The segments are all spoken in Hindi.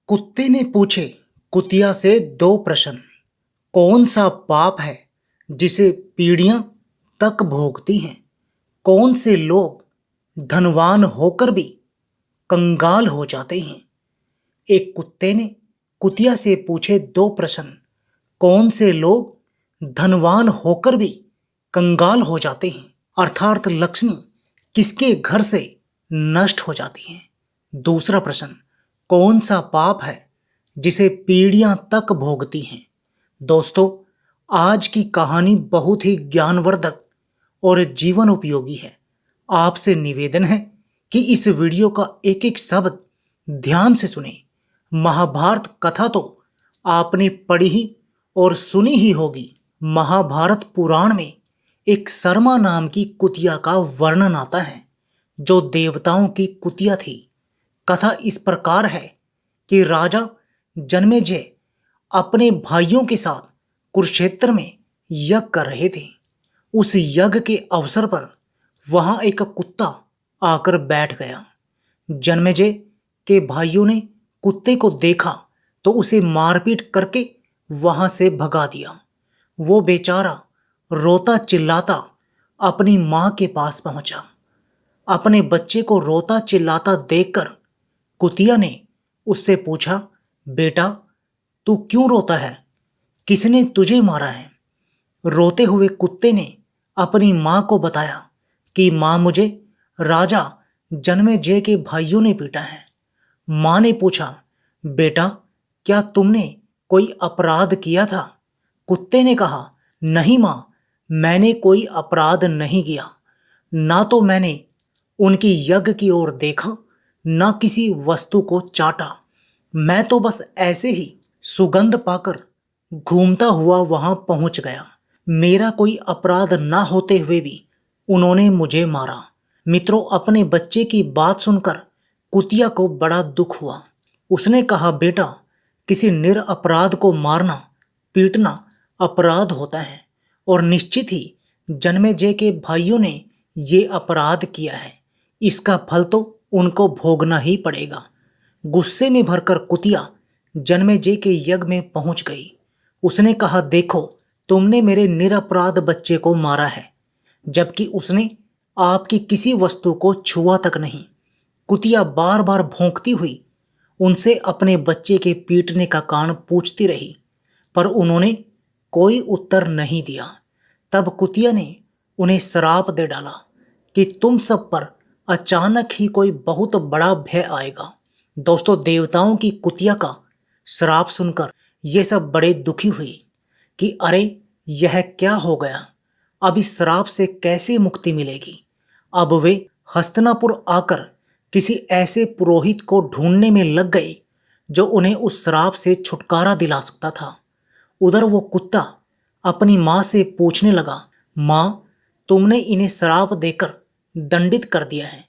कुत्ते ने पूछे कुतिया से दो प्रश्न। कौन सा पाप है जिसे पीढ़ियां तक भोगती हैं? कौन से लोग धनवान होकर भी कंगाल हो जाते हैं? एक कुत्ते ने कुतिया से पूछे दो प्रश्न। कौन से लोग धनवान होकर भी कंगाल हो जाते हैं? अर्थात लक्ष्मी किसके घर से नष्ट हो जाती है? दूसरा प्रश्न, कौन सा पाप है जिसे पीढ़ियां तक भोगती हैं? दोस्तों, आज की कहानी बहुत ही ज्ञानवर्धक और जीवन उपयोगी है। आपसे निवेदन है कि इस वीडियो का एक एक शब्द ध्यान से सुने। महाभारत कथा तो आपने पढ़ी ही और सुनी ही होगी। महाभारत पुराण में एक शर्मा नाम की कुतिया का वर्णन आता है, जो देवताओं की कुतिया थी। कथा इस प्रकार है कि राजा जन्मेजय अपने भाइयों के साथ कुरुक्षेत्र में यज्ञ कर रहे थे। उस यज्ञ के अवसर पर वहां एक कुत्ता आकर बैठ गया। जन्मेजय के भाइयों ने कुत्ते को देखा तो उसे मारपीट करके वहां से भगा दिया। वो बेचारा रोता चिल्लाता अपनी मां के पास पहुंचा। अपने बच्चे को रोता चिल्लाता देखकर कुतिया ने उससे पूछा, बेटा, तू क्यों रोता है? किसने तुझे मारा है? रोते हुए कुत्ते ने अपनी मां को बताया कि मां, मुझे राजा जन्मेजय के भाइयों ने पीटा है। मां ने पूछा, बेटा, क्या तुमने कोई अपराध किया था? कुत्ते ने कहा, नहीं मां, मैंने कोई अपराध नहीं किया। ना तो मैंने उनकी यज्ञ की ओर देखा, ना किसी वस्तु को चाटा। मैं तो बस ऐसे ही सुगंध पाकर घूमता हुआ वहां पहुंच गया। मेरा कोई अपराध ना होते हुए भी उन्होंने मुझे मारा। मित्रों, अपने बच्चे की बात सुनकर कुतिया को बड़ा दुख हुआ। उसने कहा, बेटा, किसी निरपराध को मारना पीटना अपराध होता है और निश्चित ही जन्मेजय के भाइयों ने ये अपराध किया है। इसका फल तो उनको भोगना ही पड़ेगा। गुस्से में भरकर कुतिया जन्मेजय के यज्ञ में पहुंच गई। उसने कहा, देखो, तुमने मेरे निरपराध बच्चे को मारा है, जबकि उसने आपकी किसी वस्तु को छुआ तक नहीं। कुतिया बार बार भौंकती हुई उनसे अपने बच्चे के पीटने का कारण पूछती रही, पर उन्होंने कोई उत्तर नहीं दिया। तब कुतिया ने उन्हें श्राप दे डाला कि तुम सब पर अचानक ही कोई बहुत बड़ा भय आएगा। दोस्तों, देवताओं की कुतिया का श्राप सुनकर ये सब बड़े दुखी हुए कि अरे, यह क्या हो गया? अब इस श्राप से कैसे मुक्ति मिलेगी? अब वे हस्तिनापुर आकर किसी ऐसे पुरोहित को ढूंढने में लग गए जो उन्हें उस श्राप से छुटकारा दिला सकता था। उधर वो कुत्ता अपनी माँ से पूछने लगा, माँ, तुमने इन्हें श्राप देकर दंडित कर दिया है,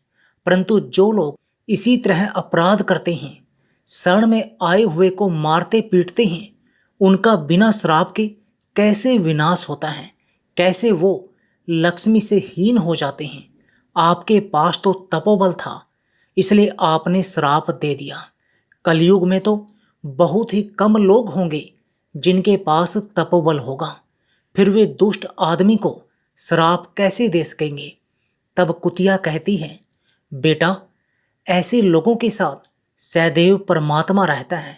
परंतु जो लोग इसी तरह अपराध करते हैं, शरण में आए हुए को मारते पीटते हैं, उनका बिना श्राप के कैसे विनाश होता है? कैसे वो लक्ष्मी से हीन हो जाते हैं? आपके पास तो तपोबल था, इसलिए आपने श्राप दे दिया। कलयुग में तो बहुत ही कम लोग होंगे जिनके पास तपोबल होगा, फिर वे दुष्ट आदमी को श्राप कैसे दे सकेंगे? तब कुतिया कहती है, बेटा, ऐसे लोगों के साथ सदैव परमात्मा रहता है।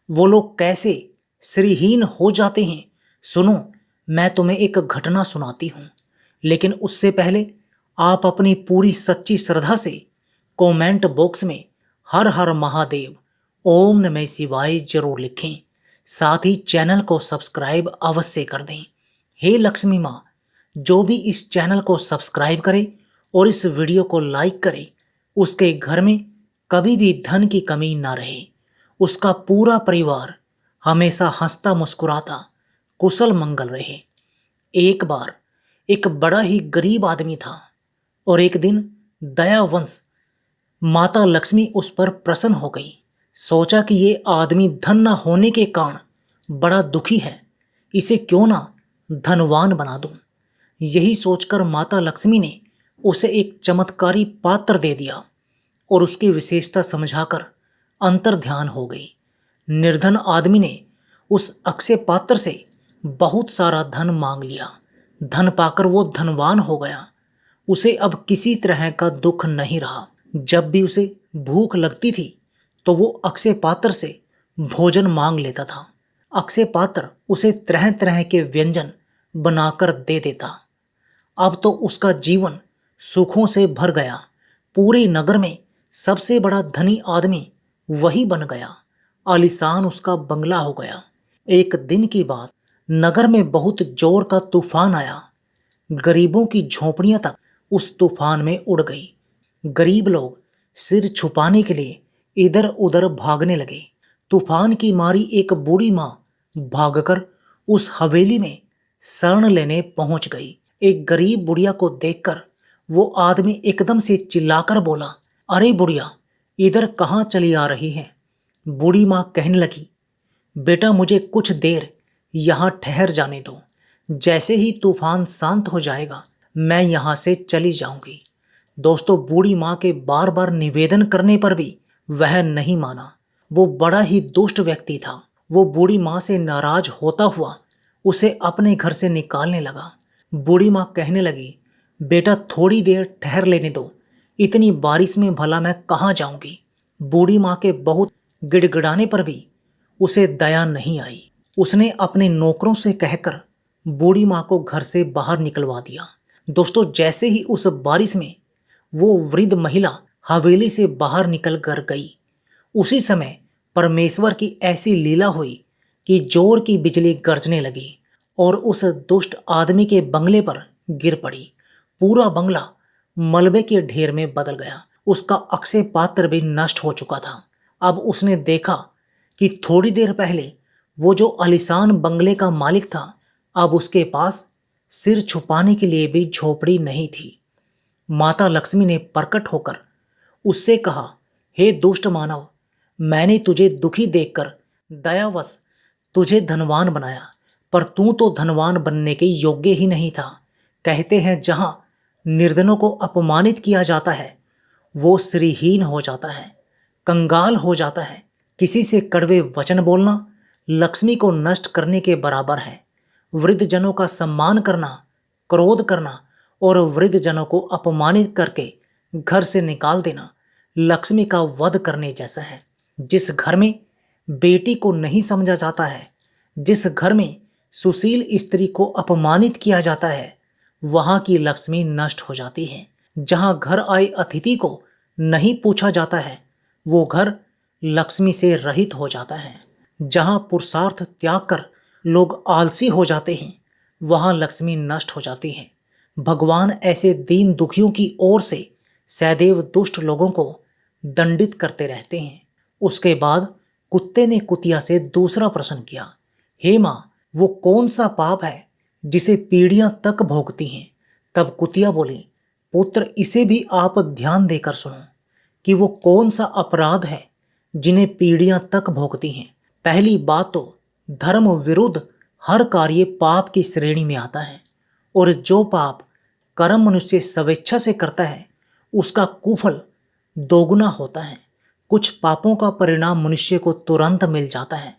वो लोग कैसे श्रीहीन हो जाते हैं, सुनो, मैं तुम्हें एक घटना सुनाती हूँ। लेकिन उससे पहले आप अपनी पूरी सच्ची श्रद्धा से कमेंट बॉक्स में हर हर महादेव, ओम नमः शिवाय जरूर लिखें। साथ ही चैनल को सब्सक्राइब अवश्य कर दें। हे लक्ष्मी माँ, जो भी इस चैनल को सब्सक्राइब करे और इस वीडियो को लाइक करे, उसके घर में कभी भी धन की कमी ना रहे। उसका पूरा परिवार हमेशा हंसता मुस्कुराता कुशल मंगल रहे। एक बार एक बड़ा ही गरीब आदमी था और एक दिन दयावंश माता लक्ष्मी उस पर प्रसन्न हो गई। सोचा कि ये आदमी धन न होने के कारण बड़ा दुखी है, इसे क्यों ना धनवान बना दूं। यही सोचकर माता लक्ष्मी ने उसे एक चमत्कारी पात्र दे दिया और उसकी विशेषता समझाकर अंतर ध्यान हो गई। निर्धन आदमी ने उस अक्षय पात्र से बहुत सारा धन मांग लिया। धन पाकर वो धनवान हो गया। उसे अब किसी तरह का दुख नहीं रहा। जब भी उसे भूख लगती थी तो वो अक्षय पात्र से भोजन मांग लेता था। अक्षय पात्र उसे तरह तरह के व्यंजन बनाकर दे देता। अब तो उसका जीवन सुखों से भर गया। पूरे नगर में सबसे बड़ा धनी आदमी वही बन गया। आलीशान उसका बंगला हो गया। एक दिन की बात, नगर में बहुत जोर का तूफान आया। गरीबों की झोपड़ियां तक उस तूफान में उड़ गई। गरीब लोग सिर छुपाने के लिए इधर उधर भागने लगे। तूफान की मारी एक बूढ़ी माँ भागकर उस हवेली में शरण लेने पहुंच गई। एक गरीब बुढ़िया को देखकर वो आदमी एकदम से चिल्लाकर बोला, अरे बुढ़िया, इधर कहाँ चली आ रही है? बूढ़ी माँ कहने लगी, बेटा मुझे कुछ देर यहाँ ठहर जाने दो। जैसे ही तूफान शांत हो जाएगा मैं यहाँ से चली जाऊंगी। दोस्तों, बूढ़ी माँ के बार बार निवेदन करने पर भी वह नहीं माना। वो बड़ा ही दुष्ट व्यक्ति था। वो बूढ़ी माँ से नाराज होता हुआ उसे अपने घर से निकालने लगा। बूढ़ी माँ कहने लगी, बेटा थोड़ी देर ठहर लेने दो, इतनी बारिश में भला मैं कहाँ जाऊंगी। बूढ़ी माँ के बहुत गिड़गिड़ाने पर भी उसे दया नहीं आई। उसने अपने नौकरों से कहकर बूढ़ी माँ को घर से बाहर निकलवा दिया। दोस्तों, जैसे ही उस बारिश में वो वृद्ध महिला हवेली से बाहर निकल कर गई, उसी समय परमेश्वर की ऐसी लीला हुई कि जोर की बिजली गरजने लगी और उस दुष्ट आदमी के बंगले पर गिर पड़ी। पूरा बंगला मलबे के ढेर में बदल गया। उसका अक्षय पात्र भी नष्ट हो चुका था। अब उसने देखा कि थोड़ी देर पहले वो जो आलीशान बंगले का मालिक था, अब उसके पास सिर छुपाने के लिए भी झोपड़ी नहीं थी। माता लक्ष्मी ने प्रकट होकर उससे कहा, हे दुष्ट मानव, मैंने तुझे दुखी देखकर दयावश तुझे धनवान बनाया, पर तू तो धनवान बनने के योग्य ही नहीं था। कहते हैं जहां निर्धनों को अपमानित किया जाता है वो श्रीहीन हो जाता है, कंगाल हो जाता है। किसी से कड़वे वचन बोलना लक्ष्मी को नष्ट करने के बराबर है। वृद्ध जनों का सम्मान करना, क्रोध करना और वृद्ध जनों को अपमानित करके घर से निकाल देना लक्ष्मी का वध करने जैसा है। जिस घर में बेटी को नहीं समझा जाता है, जिस घर में सुशील स्त्री को अपमानित किया जाता है, वहां की लक्ष्मी नष्ट हो जाती है। जहां घर आए अतिथि को नहीं पूछा जाता है, वो घर लक्ष्मी से रहित हो जाता है। जहां पुरुषार्थ त्याग कर लोग आलसी हो जाते हैं, वहां लक्ष्मी नष्ट हो जाती है। भगवान ऐसे दीन दुखियों की ओर से सदैव दुष्ट लोगों को दंडित करते रहते हैं। उसके बाद कुत्ते ने कुतिया से दूसरा प्रश्न किया, हे माँ, वो कौन सा पाप है जिसे पीढ़ियां तक भोगती हैं? तब कुतिया बोली, पुत्र, इसे भी आप ध्यान देकर सुनो कि वो कौन सा अपराध है जिन्हें पीढ़ियां तक भोगती हैं। पहली बात तो धर्म विरुद्ध हर कार्य पाप की श्रेणी में आता है, और जो पाप कर्म मनुष्य स्वेच्छा से करता है उसका कुफल दोगुना होता है। कुछ पापों का परिणाम मनुष्य को तुरंत मिल जाता है,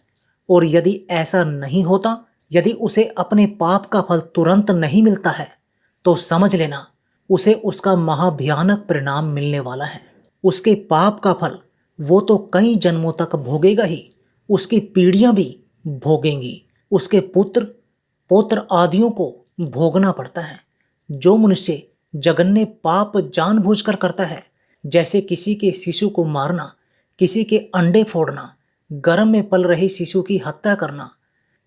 और यदि ऐसा नहीं होता, यदि उसे अपने पाप का फल तुरंत नहीं मिलता है, तो समझ लेना उसे उसका महाभयानक परिणाम मिलने वाला है। उसके पाप का फल वो तो कई जन्मों तक भोगेगा ही, उसकी पीढ़ियां भी भोगेंगी, उसके पुत्र पौत्र आदियों को भोगना पड़ता है। जो मनुष्य जघन्य पाप जानबूझकर करता है, जैसे किसी के शिशु को मारना, किसी के अंडे फोड़ना, गर्भ में पल रहे शिशु की हत्या करना,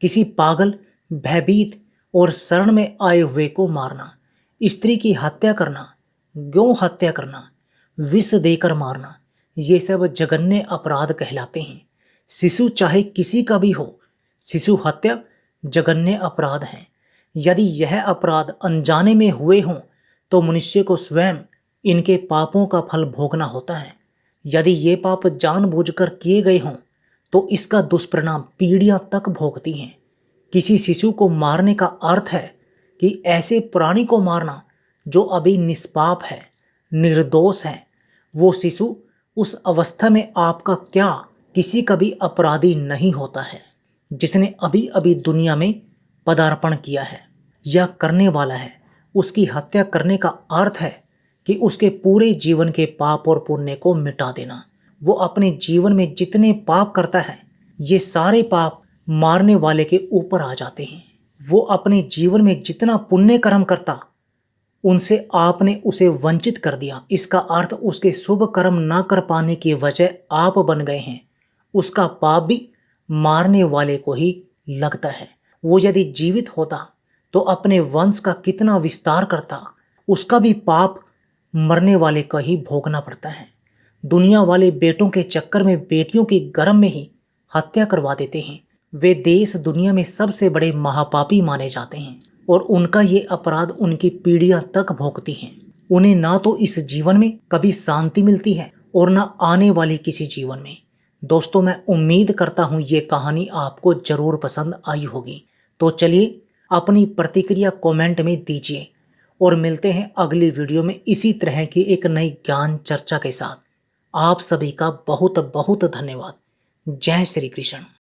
किसी पागल, भयभीत और शरण में आए हुए को मारना, स्त्री की हत्या करना, गौ हत्या करना, विष देकर मारना, ये सब जघन्य अपराध कहलाते हैं। शिशु चाहे किसी का भी हो, शिशु हत्या जघन्य अपराध है। यदि यह अपराध अनजाने में हुए हों तो मनुष्य को स्वयं इनके पापों का फल भोगना होता है। यदि ये पाप जानबूझकर किए गए हों तो इसका दुष्परिणाम पीढ़ियां तक भोगती हैं। किसी शिशु को मारने का अर्थ है कि ऐसे प्राणी को मारना जो अभी निष्पाप है, निर्दोष है। वो शिशु उस अवस्था में आपका क्या किसी का भी अपराधी नहीं होता है। जिसने अभी अभी दुनिया में पदार्पण किया है या करने वाला है, उसकी हत्या करने का अर्थ है कि उसके पूरे जीवन के पाप और पुण्य को मिटा देना। वो अपने जीवन में जितने पाप करता है, ये सारे पाप मारने वाले के ऊपर आ जाते हैं। वो अपने जीवन में जितना पुण्य कर्म करता, उनसे आपने उसे वंचित कर दिया। इसका अर्थ उसके शुभ कर्म ना कर पाने की वजह आप बन गए हैं। उसका पाप भी मारने वाले को ही लगता है। वो यदि जीवित होता तो अपने वंश का कितना विस्तार करता। उसका भी पाप मरने वाले का ही भोगना पड़ता है। दुनिया वाले बेटों के चक्कर में बेटियों की गर्भ में ही हत्या करवा देते हैं। वे देश दुनिया में सबसे बड़े महापापी माने जाते हैं और उनका ये अपराध उनकी पीढ़ियां तक भोगती हैं। उन्हें ना तो इस जीवन में कभी शांति मिलती है और ना आने वाले किसी जीवन में। दोस्तों, मैं उम्मीद करता हूँ ये कहानी आपको जरूर पसंद आई होगी। तो चलिए अपनी प्रतिक्रिया कमेंट में दीजिए और मिलते हैं अगली वीडियो में इसी तरह की एक नई ज्ञान चर्चा के साथ। आप सभी का बहुत बहुत धन्यवाद। जय श्री कृष्ण।